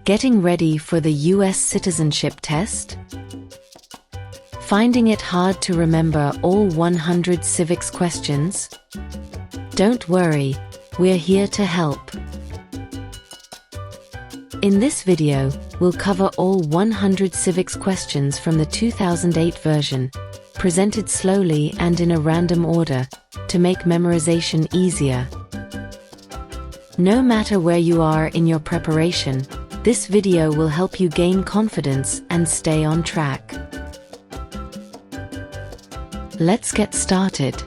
Getting ready for the US Citizenship Test? Finding it hard to remember all 100 civics questions? Don't worry, we're here to help. In this video, we'll cover all 100 civics questions from the 2008 version, presented slowly and in a random order, to make memorization easier. No matter where you are in your preparation, this video will help you gain confidence and stay on track. Let's get started.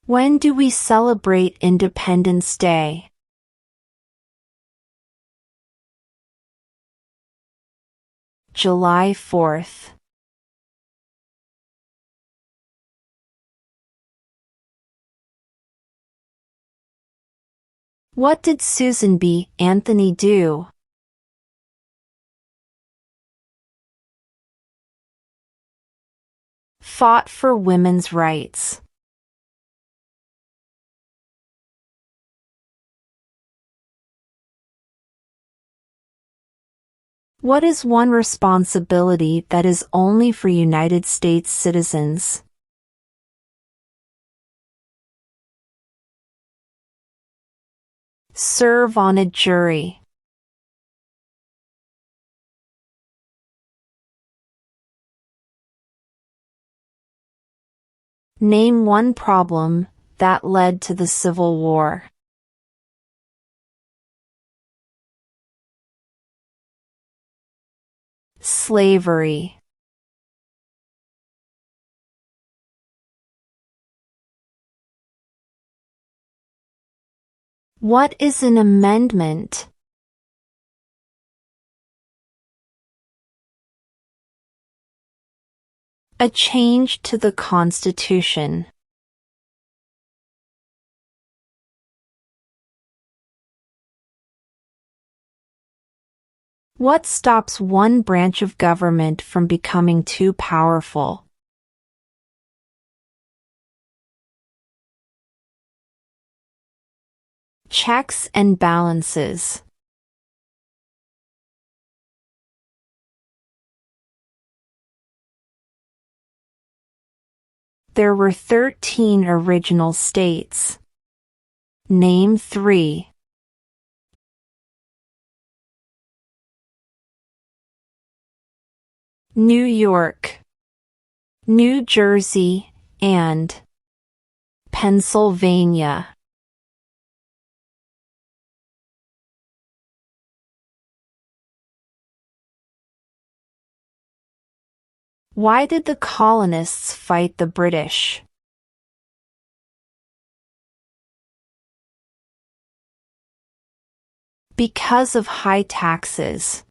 When do we celebrate Independence Day? July 4th. What did Susan B. Anthony do? Fought for women's rights. What is one responsibility that is only for United States citizens? Serve on a jury. Name one problem that led to the Civil War. Slavery. What is an amendment? A change to the Constitution. What stops one branch of government from becoming too powerful? Checks and balances. There were 13 original states. Name 3. New York, New Jersey, and Pennsylvania. Why did the colonists fight the British? Because of high taxes.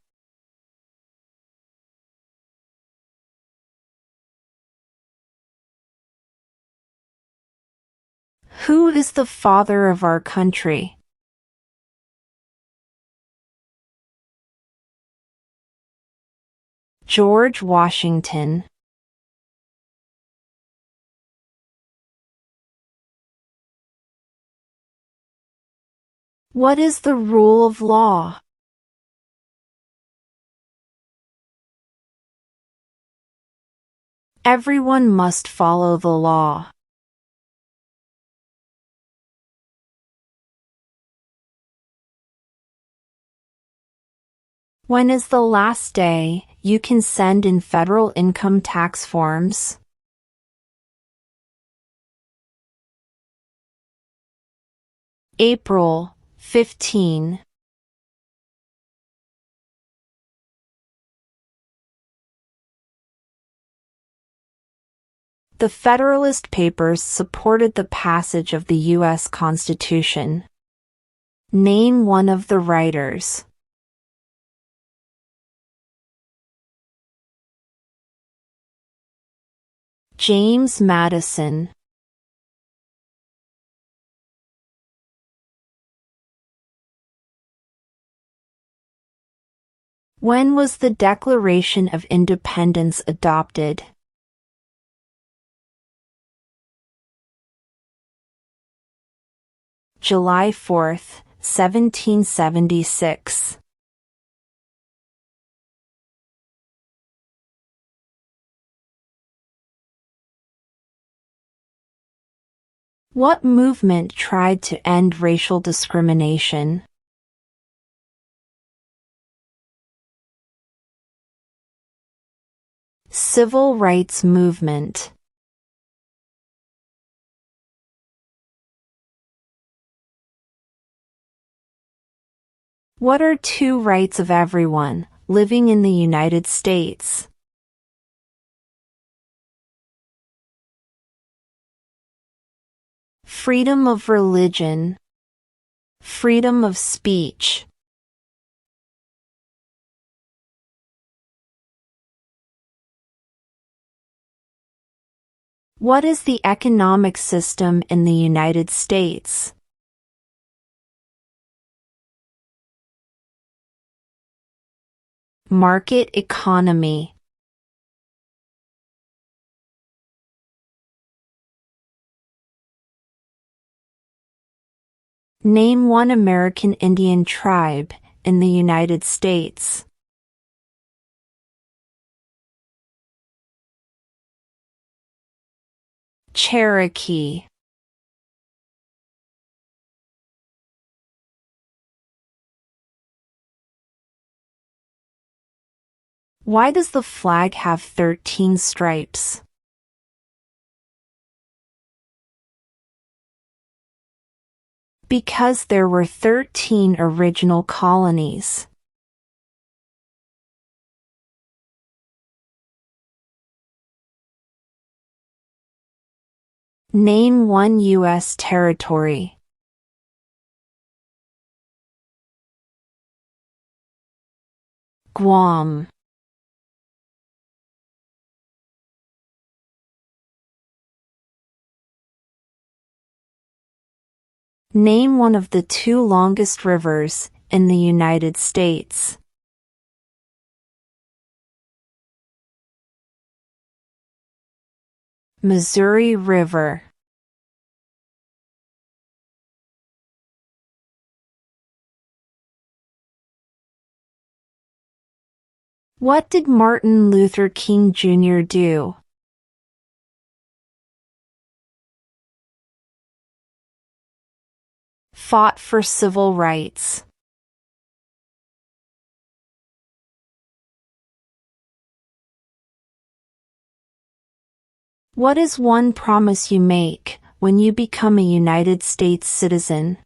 Who is the father of our country? George Washington. What is the rule of law? Everyone must follow the law. When is the last day you can send in federal income tax forms? April 15. The Federalist Papers supported the passage of the U.S. Constitution. Name one of the writers. James Madison. When was the Declaration of Independence adopted? July 4th, 1776. What movement tried to end racial discrimination? Civil rights movement. What are two rights of everyone living in the United States? Freedom of religion, freedom of speech. What is the economic system in the United States? Market economy. Name one American Indian tribe in the United States. Cherokee. Why does the flag have 13 stripes? Because there were 13 original colonies. Name one U.S. territory. Guam. Name one of the two longest rivers in the United States. Missouri River. What did Martin Luther King Jr. do? Fought for civil rights. What is one promise you make when you become a United States citizen?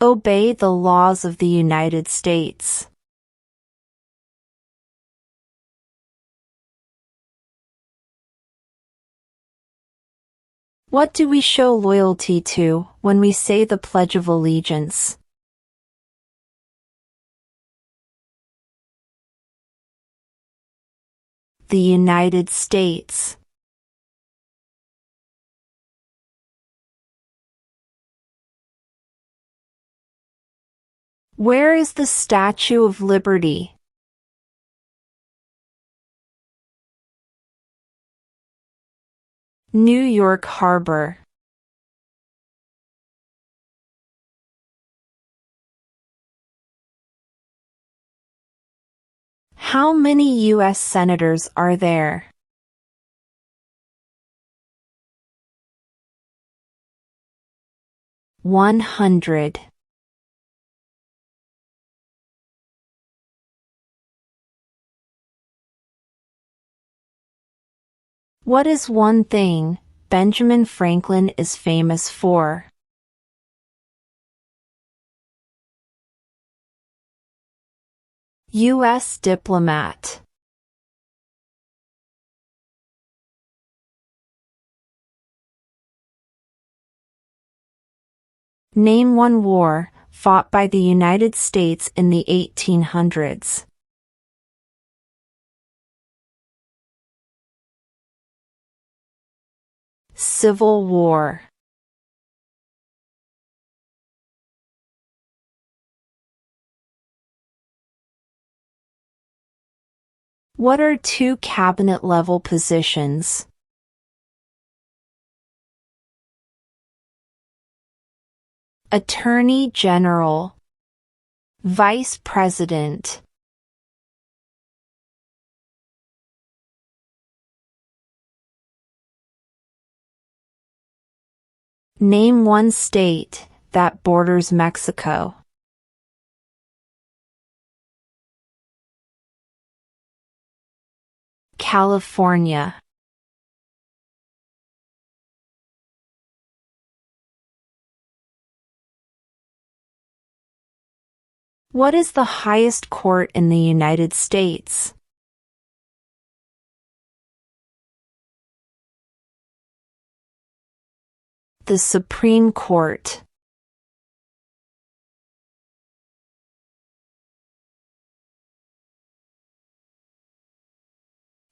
Obey the laws of the United States. What do we show loyalty to when we say the Pledge of Allegiance? The United States. Where is the Statue of Liberty? New York Harbor. How many U.S. senators are there? 100. What is one thing Benjamin Franklin is famous for? U.S. diplomat. Name one war fought by the United States in the 1800s. Civil War. What are two cabinet-level positions? Attorney General, Vice President. Name one state that borders Mexico. California. What is the highest court in the United States? The Supreme Court.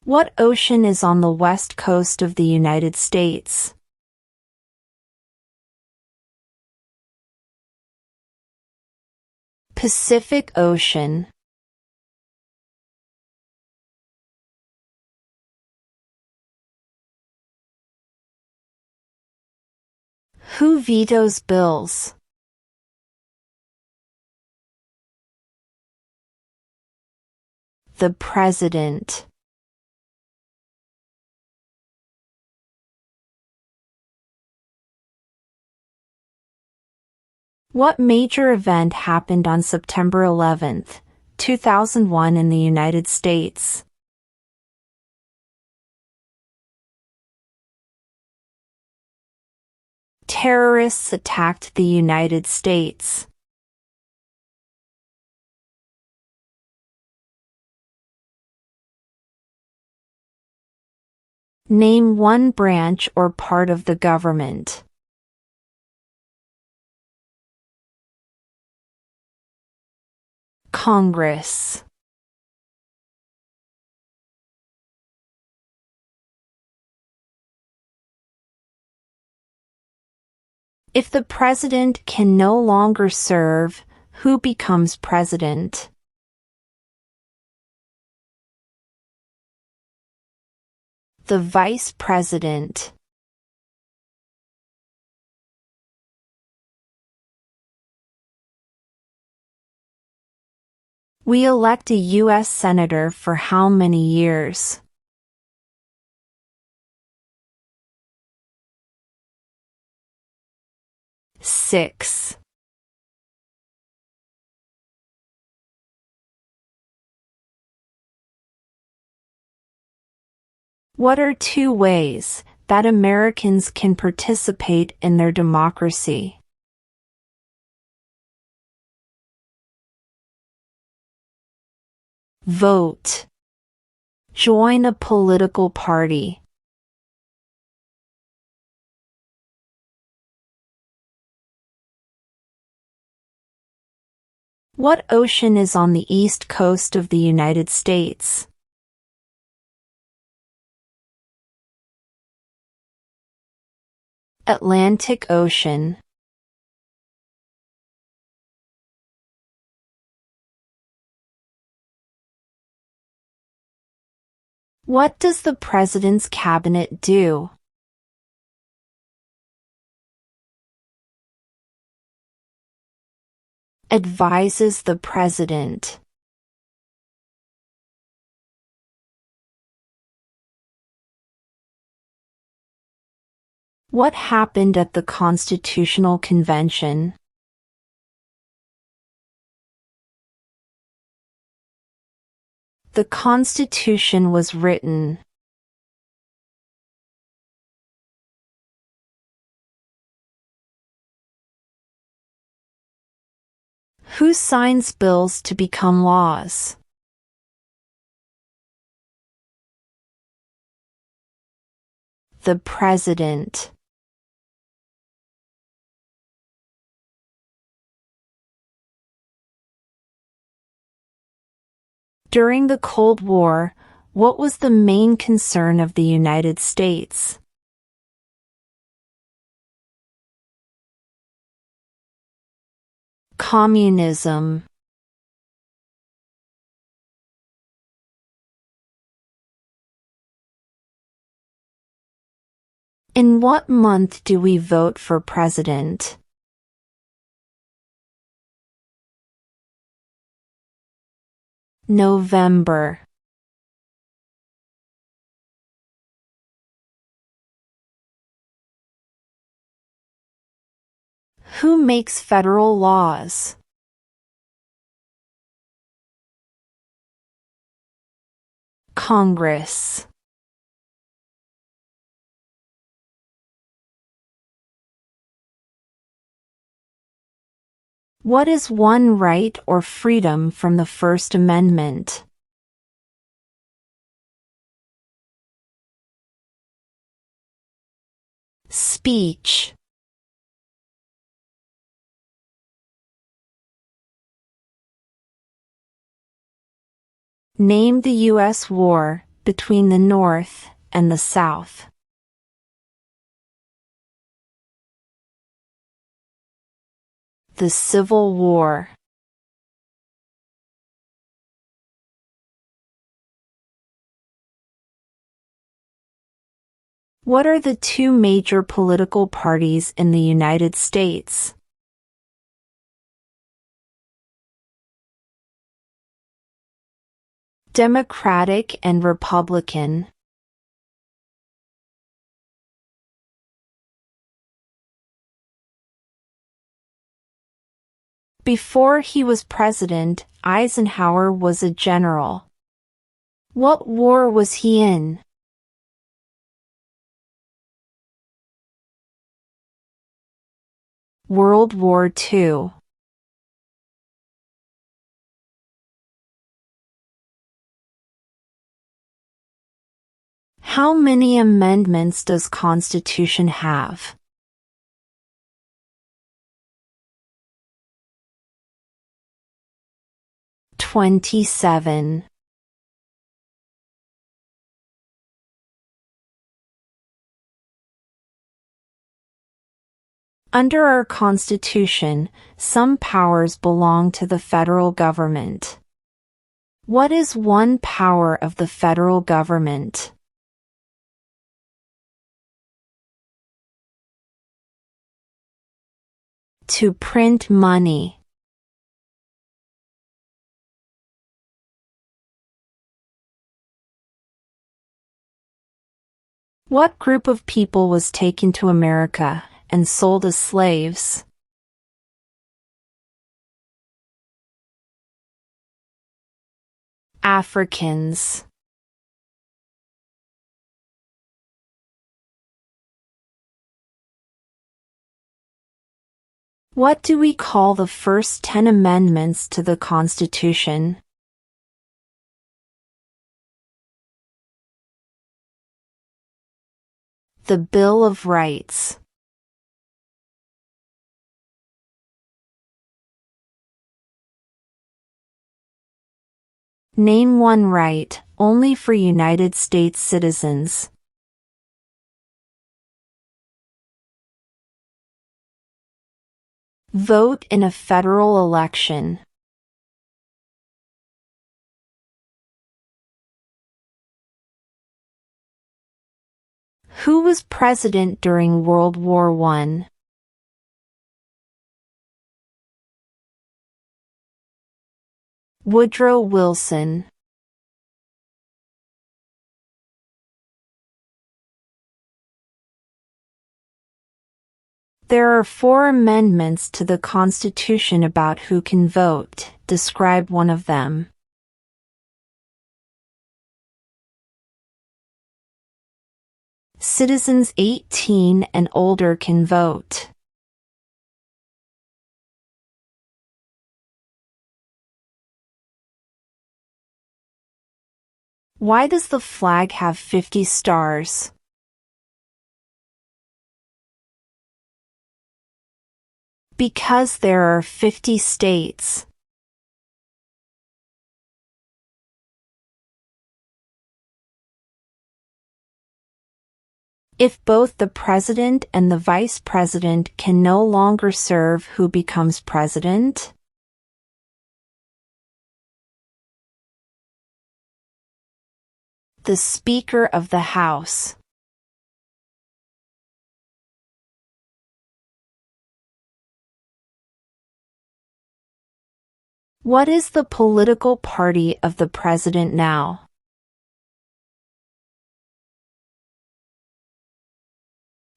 What ocean is on the west coast of the United States? Pacific Ocean. Who vetoes bills? The President. What major event happened on September 11, 2001 in the United States? Terrorists attacked the United States. Name one branch or part of the government. Congress. If the president can no longer serve, who becomes president? The vice president. We elect a U.S. Senator for how many years? 6. What are two ways that Americans can participate in their democracy? Vote. Join a political party. What ocean is on the east coast of the United States? Atlantic Ocean. What does the President's Cabinet do? Advises the President. What happened at the Constitutional Convention? The Constitution was written. Who signs bills to become laws? The President. During the Cold War, what was the main concern of the United States? Communism. In what month do we vote for president? November. Who makes federal laws? Congress. What is one right or freedom from the First Amendment? Speech. Name the U.S. war between the North and the South. The Civil War. What are the two major political parties in the United States? Democratic and Republican. Before he was president, Eisenhower was a general. What war was he in? World War II. How many amendments does Constitution have? 27. Under our Constitution, some powers belong to the federal government. What is one power of the federal government? To print money. What group of people was taken to America and sold as slaves? Africans. What do we call the first 10 amendments to the Constitution? The Bill of Rights. Name one right, only for United States citizens. Vote in a federal election. Who was president during World War I? Woodrow Wilson. There are 4 amendments to the Constitution about who can vote. Describe one of them. Citizens 18 and older can vote. Why does the flag have 50 stars? Because there are 50 states. If both the president and the vice president can no longer serve, who becomes president? The Speaker of the House. What is the political party of the president now?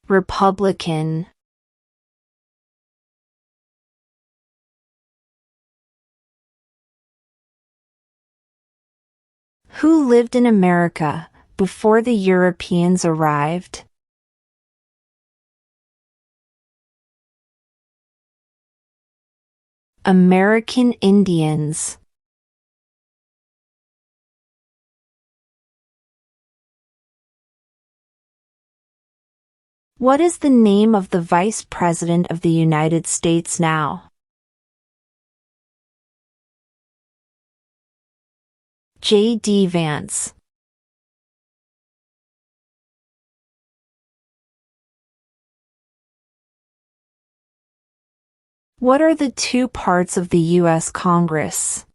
Republican. Who lived in America before the Europeans arrived? American Indians. What is the name of the Vice President of the United States now? J.D. Vance. What are the two parts of the U.S. Congress?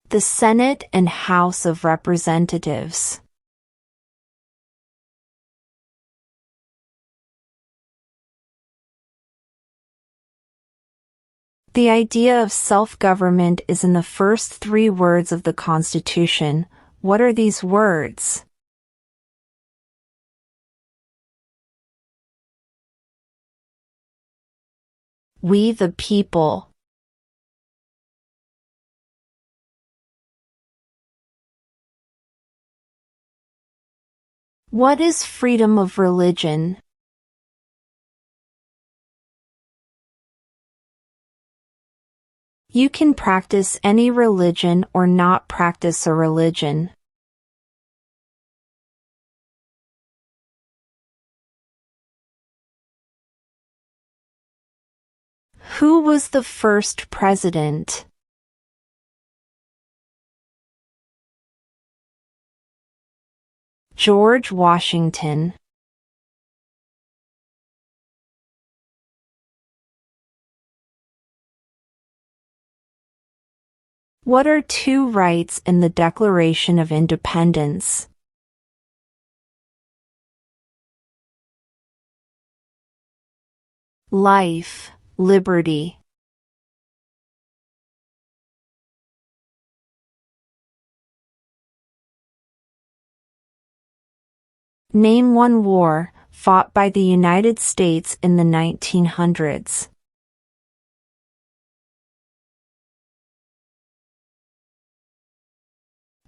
The Senate and House of Representatives. The idea of self-government is in the first three words of the Constitution. What are these words? We the people. What is freedom of religion? You can practice any religion or not practice a religion. Who was the first president? George Washington. What are two rights in the Declaration of Independence? Life, liberty. Name one war fought by the United States in the 1900s.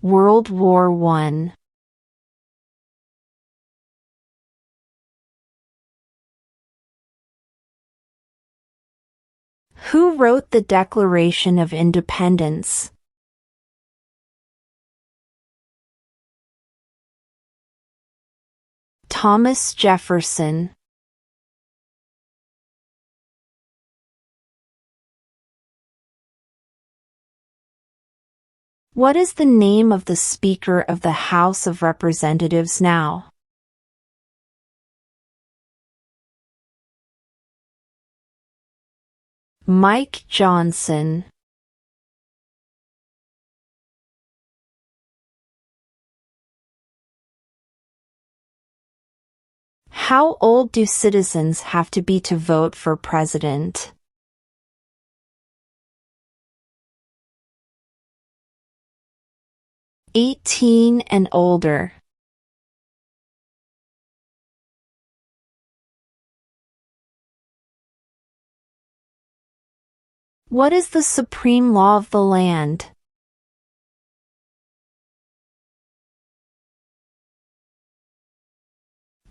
World War I. Who wrote the Declaration of Independence? Thomas Jefferson. What is the name of the Speaker of the House of Representatives now? Mike Johnson. How old do citizens have to be to vote for president? 18 and older. What is the supreme law of the land?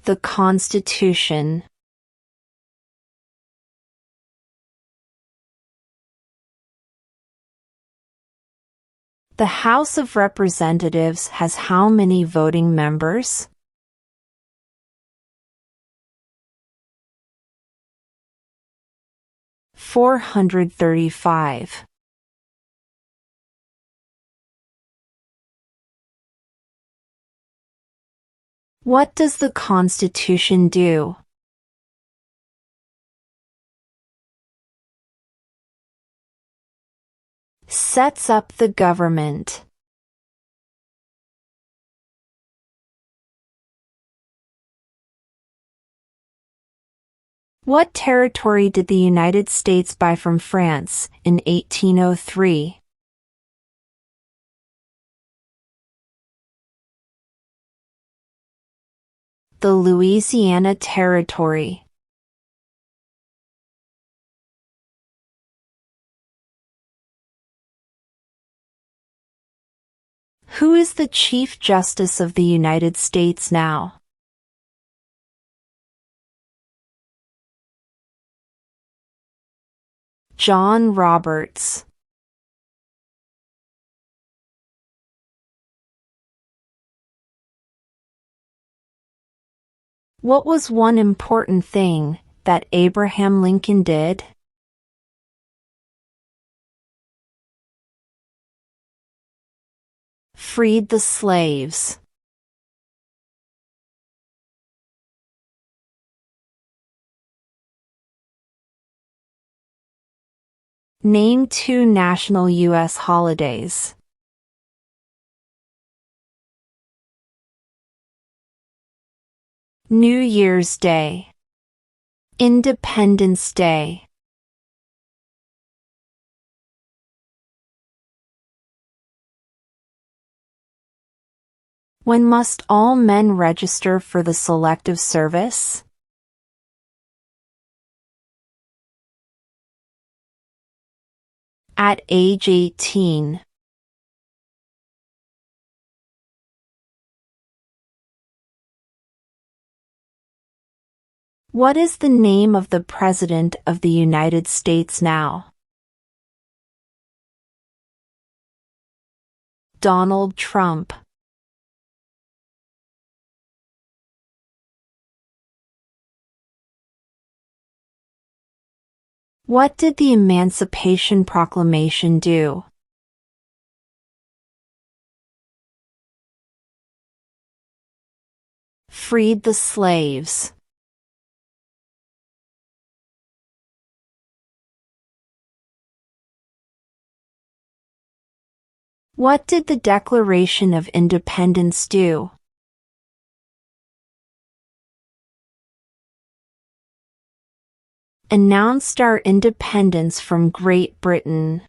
The Constitution. The House of Representatives has how many voting members? $435. What does the Constitution do? Sets up the government. What territory did the United States buy from France in 1803? The Louisiana Territory. Who is the Chief Justice of the United States now? John Roberts. What was one important thing that Abraham Lincoln did? Freed the slaves. Name 2 national U.S. holidays. New Year's Day. Independence Day. When must all men register for the Selective Service? At age 18. What is the name of the President of the United States now? Donald Trump. What did the Emancipation Proclamation do? Freed the slaves. What did the Declaration of Independence do? Announced our independence from Great Britain.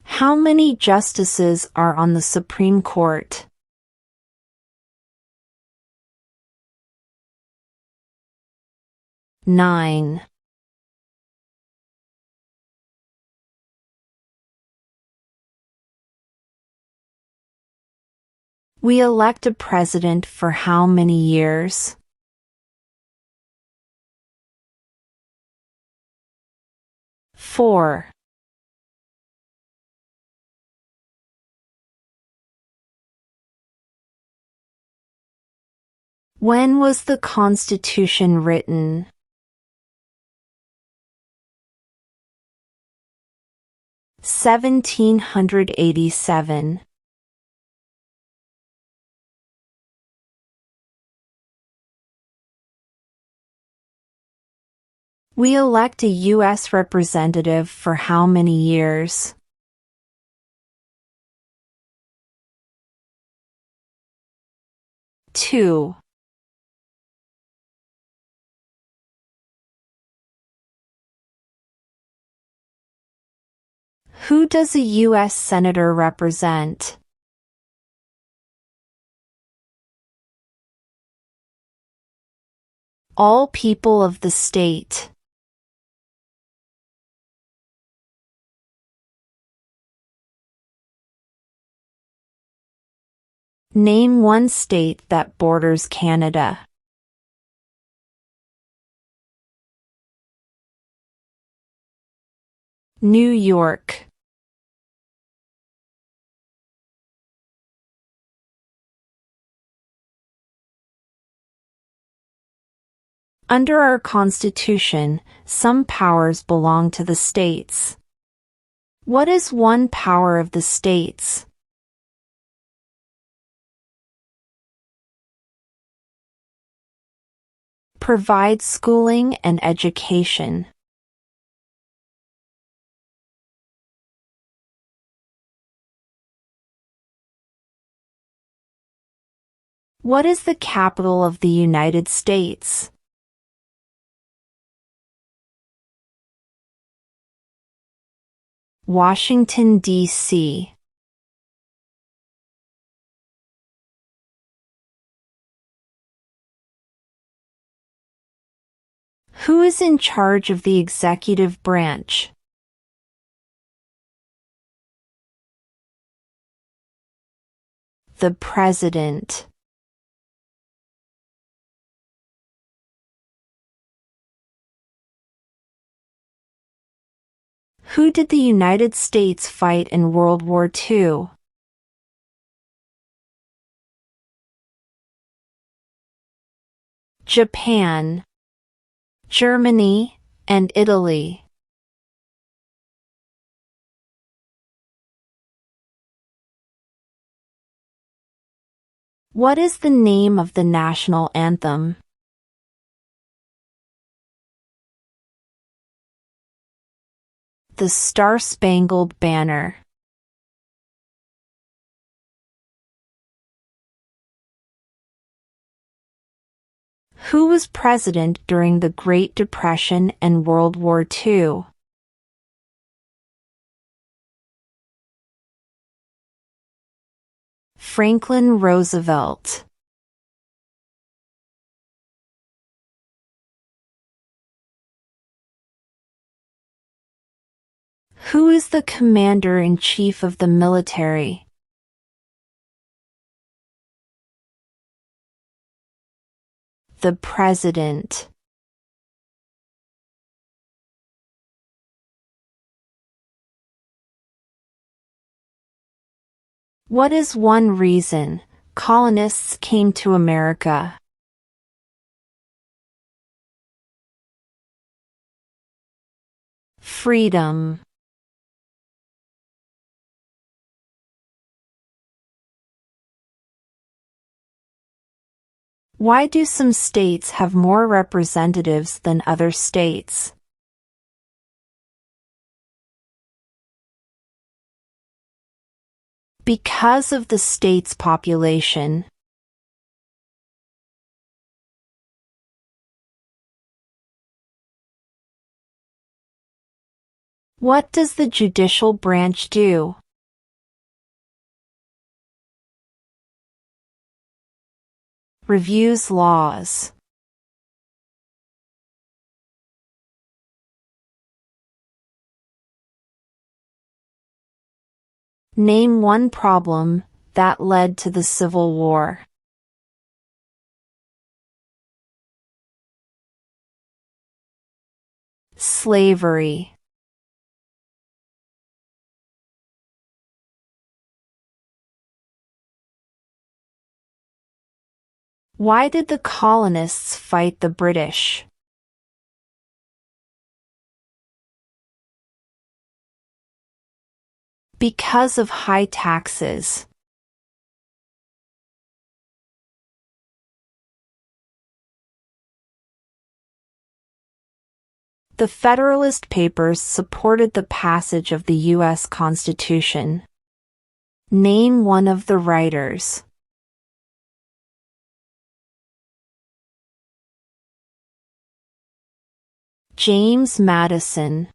How many justices are on the Supreme Court? 9. We elect a president for how many years? 4. When was the Constitution written? 1787. We elect a U.S. representative for how many years? 2. Who does a U.S. Senator represent? All people of the state. Name one state that borders Canada. New York. Under our Constitution, some powers belong to the states. What is one power of the states? Provide schooling and education. What is the capital of the United States? Washington, D.C. Who is in charge of the executive branch? The President. Who did the United States fight in World War II? Japan, Germany, and Italy. What is the name of the national anthem? The Star-Spangled Banner. Who was president during the Great Depression and World War II? Franklin Roosevelt. Who is the commander-in-chief of the military? The President. What is one reason colonists came to America? Freedom. Why do some states have more representatives than other states? Because of the state's population. What does the judicial branch do? Reviews laws. Name one problem that led to the Civil War. Slavery. Why did the colonists fight the British? Because of high taxes. The Federalist Papers supported the passage of the U.S. Constitution. Name one of the writers. James Madison.